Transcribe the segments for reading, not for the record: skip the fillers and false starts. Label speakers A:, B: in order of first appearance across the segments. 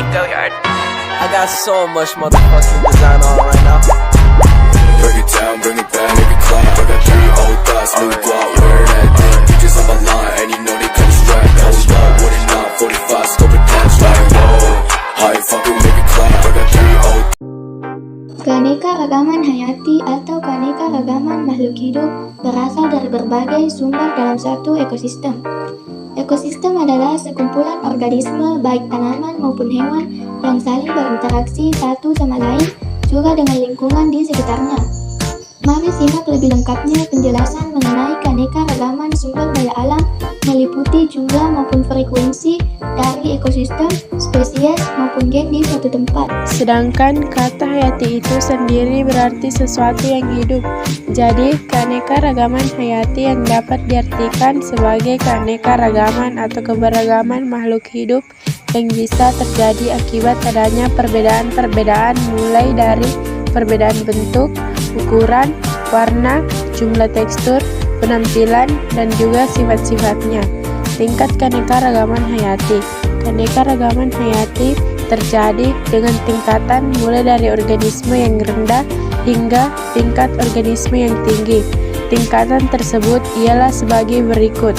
A: Gilliard. I got so much motherfucking design on right now.
B: Break it down, bring it back, make it clap. I got 3 old thoughts, new guap, where that dick. Bitches on my line, and you know they come strapped. Hold up, what it not, 45, scope it catch like whoa. How you fucking make it clap? I got 3 old.
C: Keanekaragaman hayati atau keanekaragaman makhluk hidup berasal dari berbagai sumber dalam suatu ekosistem. Ekosistem adalah sekumpulan organisme baik tanaman maupun hewan yang saling berinteraksi satu sama lain juga dengan lingkungan di sekitarnya. Mari simak lebih lengkapnya penjelasan mengenai keanekaragaman sumber daya alam meliputi jumlah maupun frekuensi dari ekosistem, spesies maupun gen di suatu tempat.
D: Sedangkan kata hayati itu sendiri berarti sesuatu yang hidup. Jadi, keanekaragaman hayati yang dapat diartikan sebagai keanekaragaman atau keberagaman makhluk hidup yang bisa terjadi akibat adanya perbedaan-perbedaan mulai dari perbedaan bentuk, ukuran, warna, jumlah tekstur, penampilan, dan juga sifat-sifatnya. Tingkat keanekaragaman hayati. Keanekaragaman hayati terjadi dengan tingkatan mulai dari organisme yang rendah hingga tingkat organisme yang tinggi. Tingkatan tersebut ialah sebagai berikut.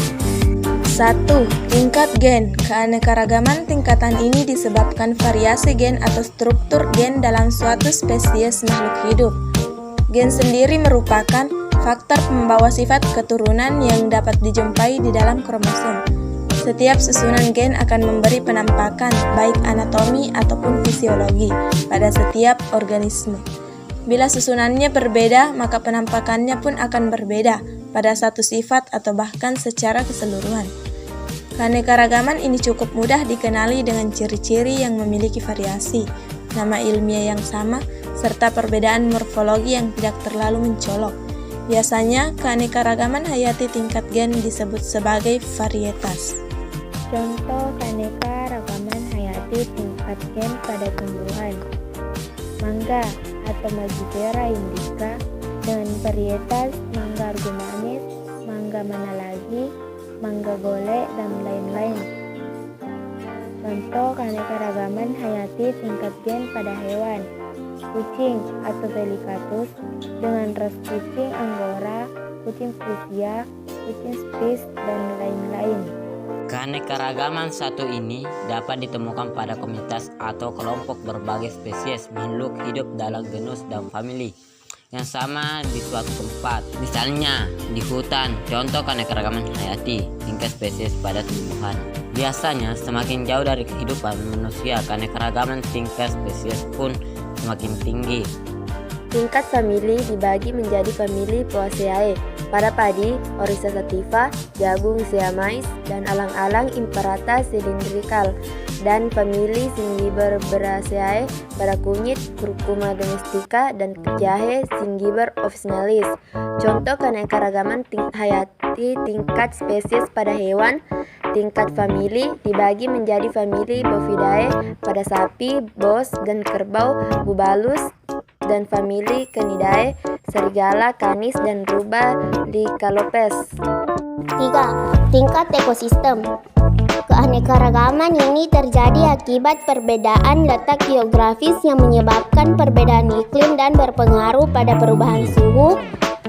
E: 1. Tingkat gen. Keanekaragaman tingkatan ini disebabkan variasi gen atau struktur gen dalam suatu spesies makhluk hidup. Gen sendiri merupakan faktor pembawa sifat keturunan yang dapat dijumpai di dalam kromosom. Setiap susunan gen akan memberi penampakan baik anatomi ataupun fisiologi pada setiap organisme. Bila susunannya berbeda, maka penampakannya pun akan berbeda pada satu sifat atau bahkan secara keseluruhan. Keanekaragaman ini cukup mudah dikenali dengan ciri-ciri yang memiliki variasi, nama ilmiah yang sama, serta perbedaan morfologi yang tidak terlalu mencolok. Biasanya, keanekaragaman hayati tingkat gen disebut sebagai varietas.
D: Contoh keanekaragaman hayati tingkat gen pada tumbuhan. Mangga atau Maggifera indica dengan varietas Mangga argumanis, Mangga mana lagi, Mangga gole, dan lain-lain. Contoh keanekaragaman hayati tingkat gen pada hewan. Kucing atau Pelicatus dengan ras kucing Angora, kucing Frisia, kucing Spitz, dan lain-lain.
F: Keanekaragaman satu ini dapat ditemukan pada komunitas atau kelompok berbagai spesies makhluk hidup dalam genus dan famili yang sama di suatu tempat. Misalnya di hutan, contoh keanekaragaman hayati tingkat spesies pada tumbuhan. Biasanya semakin jauh dari kehidupan manusia, keanekaragaman tingkat spesies pun semakin tinggi.
G: Tingkat famili dibagi menjadi famili Poaceae pada padi, Oryza sativa, jagung Zeamais, dan alang-alang Imparata cylindrical, dan famili Zingiber-Beraceae pada kunyit, Curcuma domestica, dan jahe Zingiber officinalis. Contoh keanekaragaman hayati tingkat spesies pada hewan. Tingkat famili dibagi menjadi famili Bovidae pada sapi, bos, dan kerbau, Bubalus, dan famili Canidae, serigala, canis, dan ruba Lycalopes.
H: 3. Tingkat ekosistem. Keanekaragaman ini terjadi akibat perbedaan letak geografis yang menyebabkan perbedaan iklim dan berpengaruh pada perubahan suhu,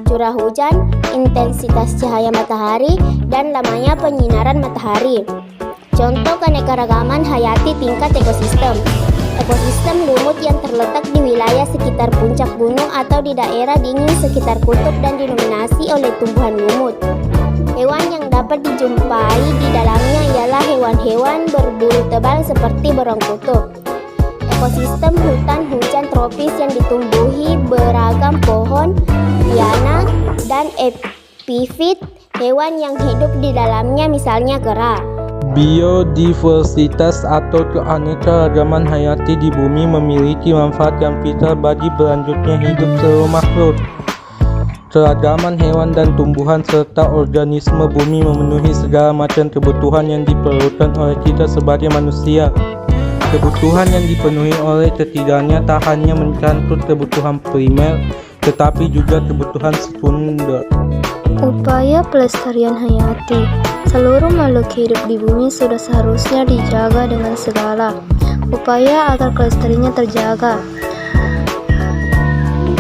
H: curah hujan, intensitas cahaya matahari, dan lamanya penyinaran matahari. Contoh keanekaragaman hayati tingkat ekosistem. Ekosistem lumut yang terletak di wilayah sekitar puncak gunung atau di daerah dingin sekitar kutub dan didominasi oleh tumbuhan lumut. Hewan yang dapat dijumpai di dalamnya ialah hewan-hewan berbulu tebal seperti burung kutub. Ekosistem hutan hujan tropis yang ditumbuhi beragam pohon, liana, dan epifit, hewan yang hidup di dalamnya misalnya kera.
I: Biodiversitas atau keanekaragaman hayati di bumi memiliki manfaat yang vital bagi berlanjutnya hidup seluruh makhluk. Keragaman hewan dan tumbuhan serta organisme bumi memenuhi segala macam kebutuhan yang diperlukan oleh kita sebagai manusia. Kebutuhan yang dipenuhi oleh ketiganya tak hanya mencakup kebutuhan primer, tetapi juga kebutuhan sekunder.
C: Upaya pelestarian hayati. Seluruh makhluk hidup di bumi sudah seharusnya dijaga dengan segala Upaya agar kelestariannya terjaga.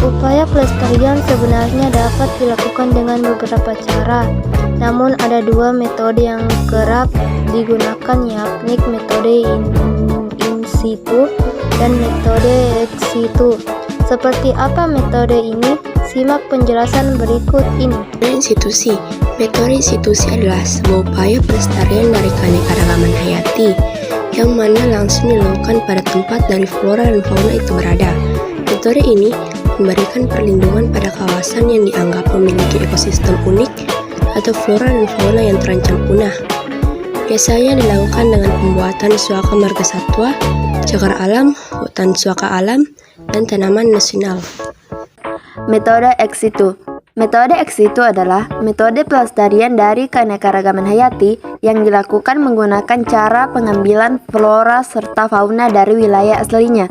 C: Upaya pelestarian sebenarnya dapat dilakukan dengan beberapa cara, namun ada dua metode yang kerap digunakan, yakni metode in situ dan metode ex situ. Seperti apa metode ini? Simak penjelasan berikut ini.
J: Institusi. Metode institusi adalah sebuah upaya pelestarian dari keanekaragaman hayati yang mana langsung dilakukan pada tempat dari flora dan fauna itu berada. Metode ini memberikan perlindungan pada kawasan yang dianggap memiliki ekosistem unik atau flora dan fauna yang terancam punah. Biasanya dilakukan dengan pembuatan suaka margasatwa, cagar alam, hutan suaka alam, dan tanaman nasional.
G: Metode ex situ. Metode ex situ adalah metode pelestarian dari keanekaragaman hayati yang dilakukan menggunakan cara pengambilan flora serta fauna dari wilayah aslinya.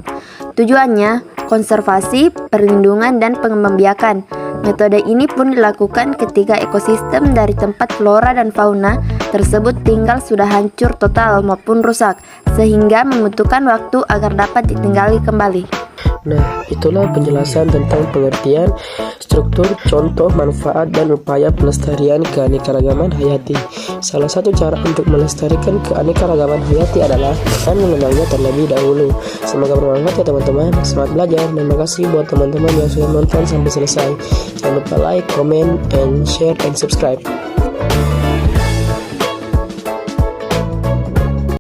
G: Tujuannya konservasi, perlindungan, dan pengembang-biakan. Metode ini pun dilakukan ketika ekosistem dari tempat flora dan fauna tersebut tinggal sudah hancur total maupun rusak, sehingga membutuhkan waktu agar dapat ditinggali kembali.
K: Nah, itulah penjelasan tentang pengertian, struktur, contoh, manfaat, dan upaya pelestarian keanekaragaman hayati. Salah satu cara untuk melestarikan keanekaragaman hayati adalah dengan mengenalnya terlebih dahulu. Semoga bermanfaat ya teman-teman. Selamat belajar dan makasih buat teman-teman yang sudah nonton sampai selesai. Jangan lupa like, comment, and share, and subscribe.